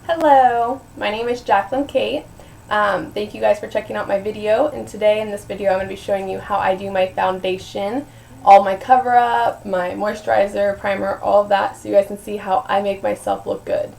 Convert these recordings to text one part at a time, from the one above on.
Hello, my name is Jaclyn Kate. Thank you guys for checking out my video, and today in this video I'm going to be showing you how I do my foundation, all my cover up, my moisturizer, primer, all of that, so you guys can see how I make myself look good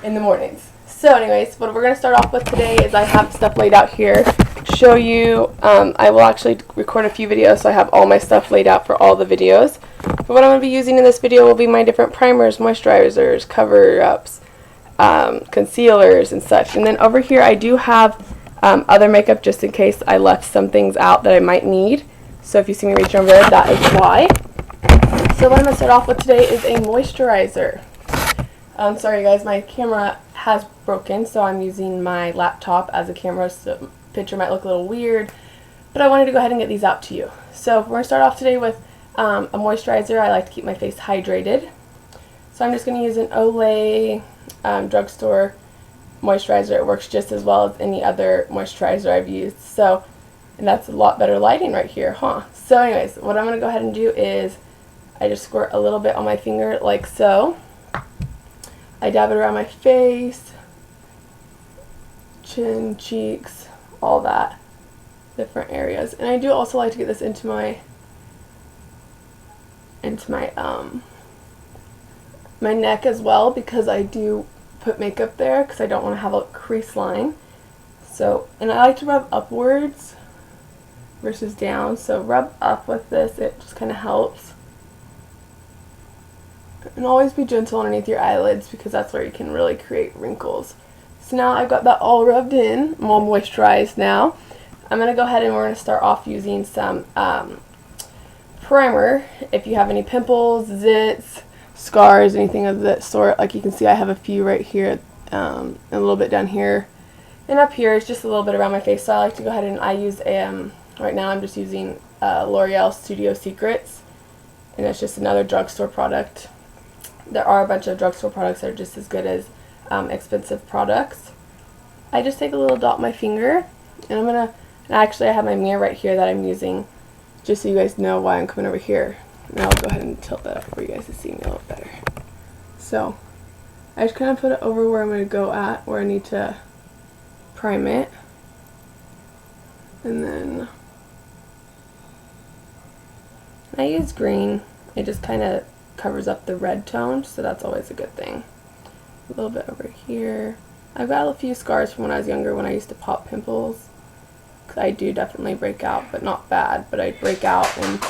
in the mornings. So anyways, what we're going to start off with today is I have stuff laid out here to show you. I will actually record a few videos, so I have all my stuff laid out for all the videos. But what I'm going to be using in this video will be my different primers, moisturizers, cover-ups, concealers and such. And then over here I do have other makeup just in case I left some things out that I might need. So if you see me reach over there, that is why. So what I'm going to start off with today is a moisturizer. Sorry guys, my camera has broken, so I'm using my laptop as a camera, so the picture might look a little weird, but I wanted to go ahead and get these out to you. So we're going to start off today with a moisturizer. I like to keep my face hydrated. So I'm just going to use an Olay drugstore moisturizer. It works just as well as any other moisturizer I've used. So, and that's a lot better lighting right here, huh? So anyways, what I'm going to go ahead and do is I just squirt a little bit on my finger like so. I dab it around my face, chin, cheeks, all that, different areas. And I do also like to get this into my my neck as well, because I do put makeup there because I don't want to have a crease line. So, and I like to rub upwards versus down, so rub up with this, it just kind of helps. And always be gentle underneath your eyelids because that's where you can really create wrinkles. So now I've got that all rubbed in, I'm all moisturized now. I'm going to go ahead and we're going to start off using some primer. If you have any pimples, zits, scars, anything of that sort, like you can see I have a few right here, and a little bit down here, and up here is just a little bit around my face. So I like to go ahead and I use right now I'm just using L'Oreal Studio Secrets, and it's just another drugstore product. There are a bunch of drugstore products that are just as good as expensive products. I just take a little dot on my finger, and and actually I have my mirror right here that I'm using, just so you guys know why I'm coming over here. Now I'll go ahead and tilt that up for you guys to see me a little better. So I just kind of put it over where I'm going to go at, where I need to prime it. And then I use green. It just kind of covers up the red tone, so that's always a good thing. A little bit over here. I've got a few scars from when I was younger when I used to pop pimples. I do definitely break out, but not bad, but I break out. And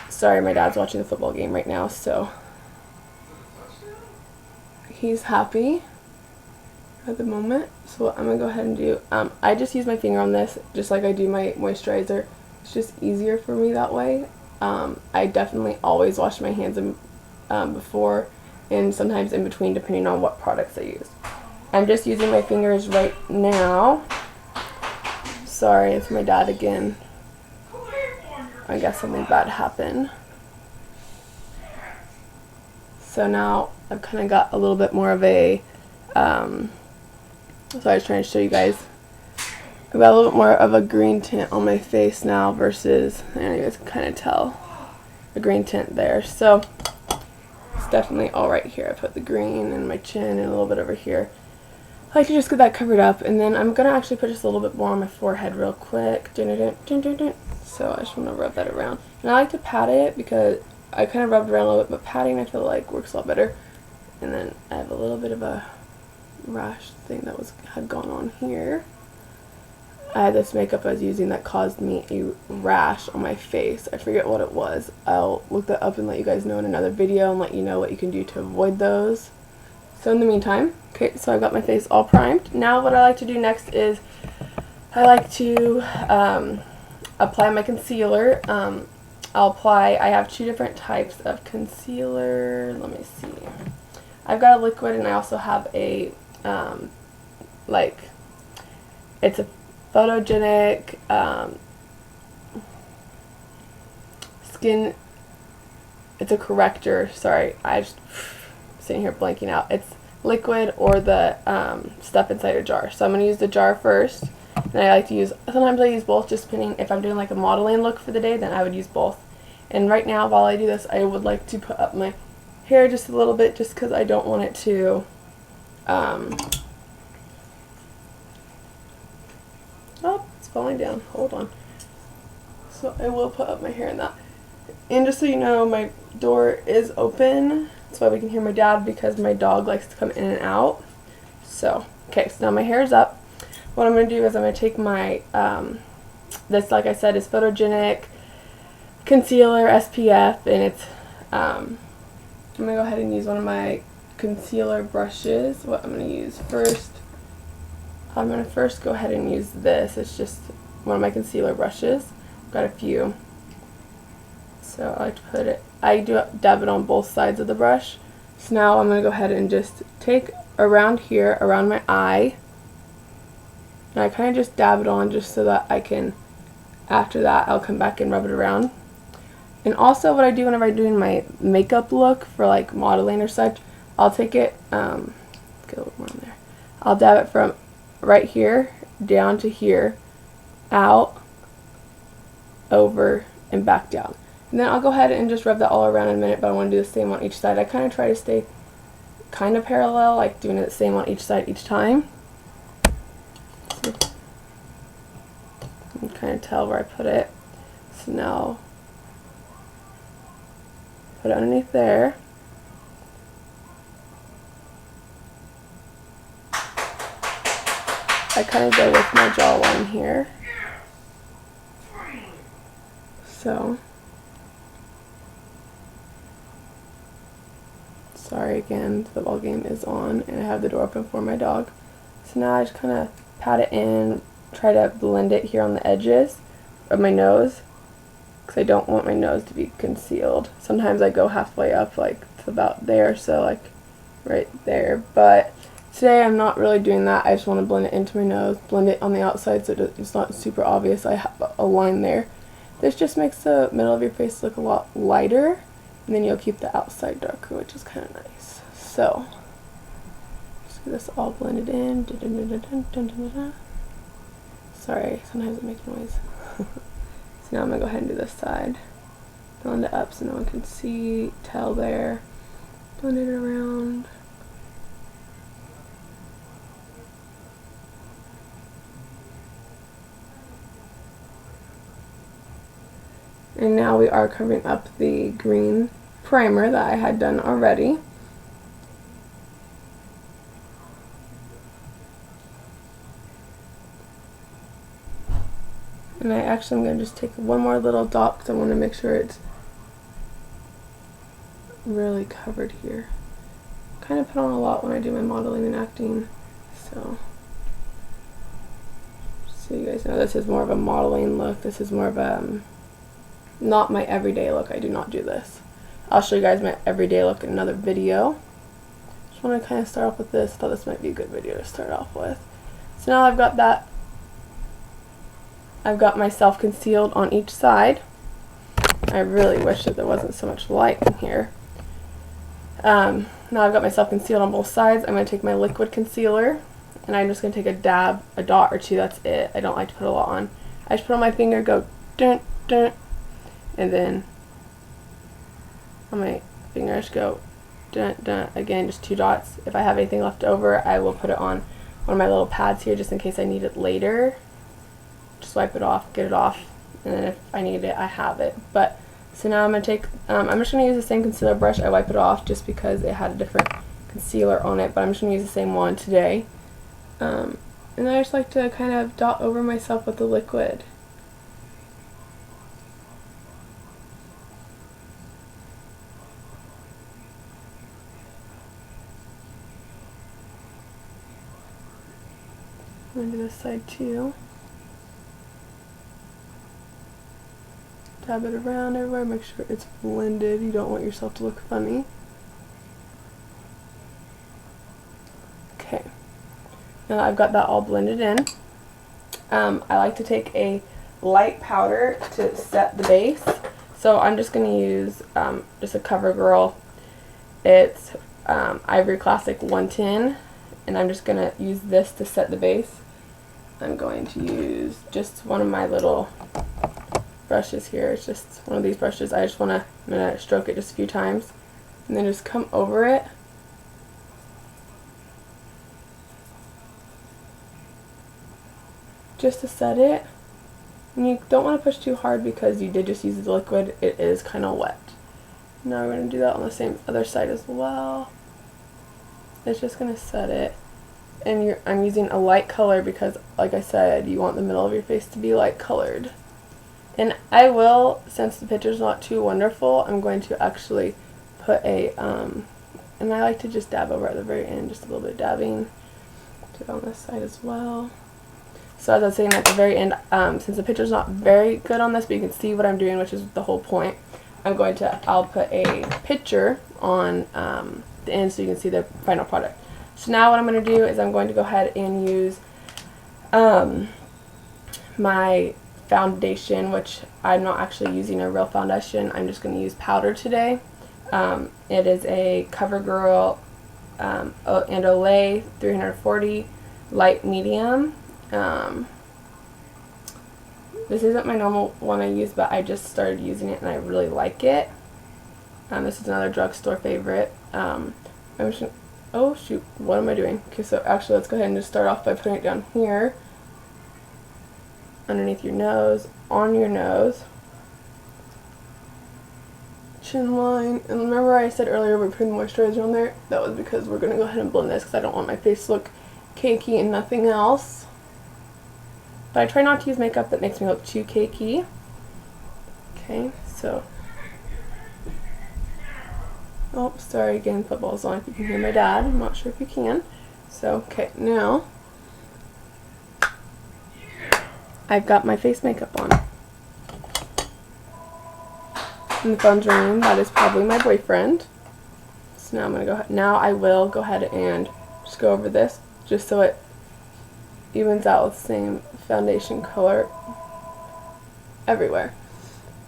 sorry, my dad's watching the football game right now, so he's happy at the moment. So what I'm going to go ahead and do, I just use my finger on this just like I do my moisturizer. It's just easier for me that way. I definitely always wash my hands before and sometimes in between, depending on what products I use. I'm just using my fingers right now. Sorry, it's my dad again. I guess something bad happened. So now I've kind of got a little bit more of a, so I was trying to show you guys, I've got a little bit more of a green tint on my face now versus, and you guys can kind of tell the green tint there. So it's definitely all right here. I put the green in my chin and a little bit over here. I like to just get that covered up, and then I'm going to actually put just a little bit more on my forehead real quick. So I just want to rub that around. And I like to pat it because I kind of rubbed around a little bit, but patting I feel like works a lot better. And then I have a little bit of a rash thing that had gone on here. I had this makeup I was using that caused me a rash on my face. I forget what it was. I'll look that up and let you guys know in another video and let you know what you can do to avoid those. So in the meantime, okay, so I've got my face all primed. Now what I like to do next is I like to apply my concealer. I have two different types of concealer. Let me see. I've got a liquid and I also have a, it's a photogenic skin, it's a corrector. Sorry, I just sitting here blanking out. It's liquid or the stuff inside a jar. So I'm going to use the jar first. And I like to use, sometimes I use both, just depending if I'm doing like a modeling look for the day, then I would use both. And right now, while I do this, I would like to put up my hair just a little bit, just because I don't want it to Oh, it's falling down. Hold on. So I will put up my hair in that. And just so you know, my door is open. That's why we can hear my dad, because my dog likes to come in and out. So, okay, so now my hair is up. What I'm going to do is I'm going to take my, this, like I said, is Photogenic Concealer SPF, and it's, I'm going to go ahead and use one of my concealer brushes. What I'm going to use first, I'm going to first go ahead and use this. It's just one of my concealer brushes. I've got a few. So I like to put it, I do dab it on both sides of the brush. So now I'm going to go ahead and just take around here, around my eye. And I kind of just dab it on just so that I can, after that, I'll come back and rub it around. And also what I do whenever I'm doing my makeup look for like modeling or such, I'll take it, get a little more on there. I'll dab it from right here down to here, out, over, and back down. And then I'll go ahead and just rub that all around in a minute, but I want to do the same on each side. I kind of try to stay kind of parallel, like doing it the same on each side each time. So you can kind of tell where I put it. So now, put it underneath there. I kind of go with my jawline here. So, sorry again, the football game is on and I have the door open for my dog. So now I just kind of pat it in, try to blend it here on the edges of my nose, because I don't want my nose to be concealed. Sometimes I go halfway up, like to about there, so like right there. But today I'm not really doing that. I just want to blend it into my nose, blend it on the outside so it's not super obvious. I have a line there. This just makes the middle of your face look a lot lighter, and then you'll keep the outside darker, which is kind of nice. So, just get this all blended in. Sorry, sometimes it makes noise. So now I'm going to go ahead and do this side. Blend it up so no one can see, tell there. Blend it around. And now we are covering up the green primer that I had done already. And I actually am going to just take one more little dot because I want to make sure it's really covered here. Kind of put on a lot when I do my modeling and acting, so you guys know this is more of a modeling look. This is more of a not my everyday look. I do not do this. I'll show you guys my everyday look in another video. Just want to kind of start off with this. Thought this might be a good video to start off with. So now I've got that. I've got myself concealed on each side. I really wish that there wasn't so much light in here. Now I've got myself concealed on both sides. I'm going to take my liquid concealer and I'm just going to take a dab, a dot or two. That's it. I don't like to put a lot on. I just put on my finger, go dun dun. And then on my finger I just go dun dun, again just 2 dots. If I have anything left over I will put it on one of my little pads here just in case I need it later. Just wipe it off, get it off, and then if I need it I have it. But so now I'm going to take, I'm just going to use the same concealer brush. I wipe it off just because it had a different concealer on it, but I'm just going to use the same one today. And I just like to kind of dot over myself with the liquid. I'm going to do this side too. Dab it around everywhere, make sure it's blended. You don't want yourself to look funny. Okay, now I've got that all blended in. I like to take a light powder to set the base. So I'm just going to use just a CoverGirl. It's Ivory Classic 110, and I'm just going to use this to set the base. I'm going to use just one of my little brushes here. It's just one of these brushes. I'm going to stroke it just a few times and then just come over it just to set it. And you don't want to push too hard because you did just use the liquid. It is kind of wet. Now we're going to do that on the same other side as well. It's just going to set it. And I'm using a light color because, like I said, you want the middle of your face to be light colored. And I will, since the picture's not too wonderful, I'm going to actually put a, and I like to just dab over at the very end, just a little bit dabbing. Do it on this side as well. So as I was saying at the very end, since the picture's not very good on this, but you can see what I'm doing, which is the whole point, I'll put a picture on the end so you can see the final product. So now what I'm going to do is I'm going to go ahead and use my foundation, which I'm not actually using a real foundation. I'm just going to use powder today. It is a CoverGirl and Olay 340 light medium. This isn't my normal one I use, but I just started using it and I really like it. This is another drugstore favorite. I'm just gonna, oh shoot, what am I doing? Okay, so actually let's go ahead and just start off by putting it down here, underneath your nose, on your nose, chin line. And remember I said earlier we're putting moisturizer on there? That was because we're going to go ahead and blend this because I don't want my face to look cakey and nothing else. But I try not to use makeup that makes me look too cakey. Okay, so, oh, sorry again, football's on if you can hear my dad. I'm not sure if you can. So, okay, now I've got my face makeup on. And the phone's ringing. That is probably my boyfriend. So now I'm going to go ahead. Now I will go ahead and just go over this just so it evens out with the same foundation color everywhere.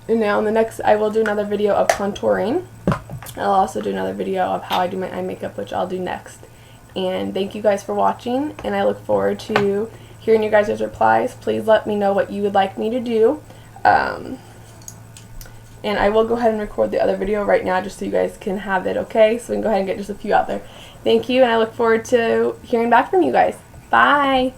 And now in the next, I will do another video of contouring. I'll also do another video of how I do my eye makeup, which I'll do next. And thank you guys for watching, and I look forward to hearing your guys' replies. Please let me know what you would like me to do. And I will go ahead and record the other video right now just so you guys can have it, okay? So we can go ahead and get just a few out there. Thank you, and I look forward to hearing back from you guys. Bye!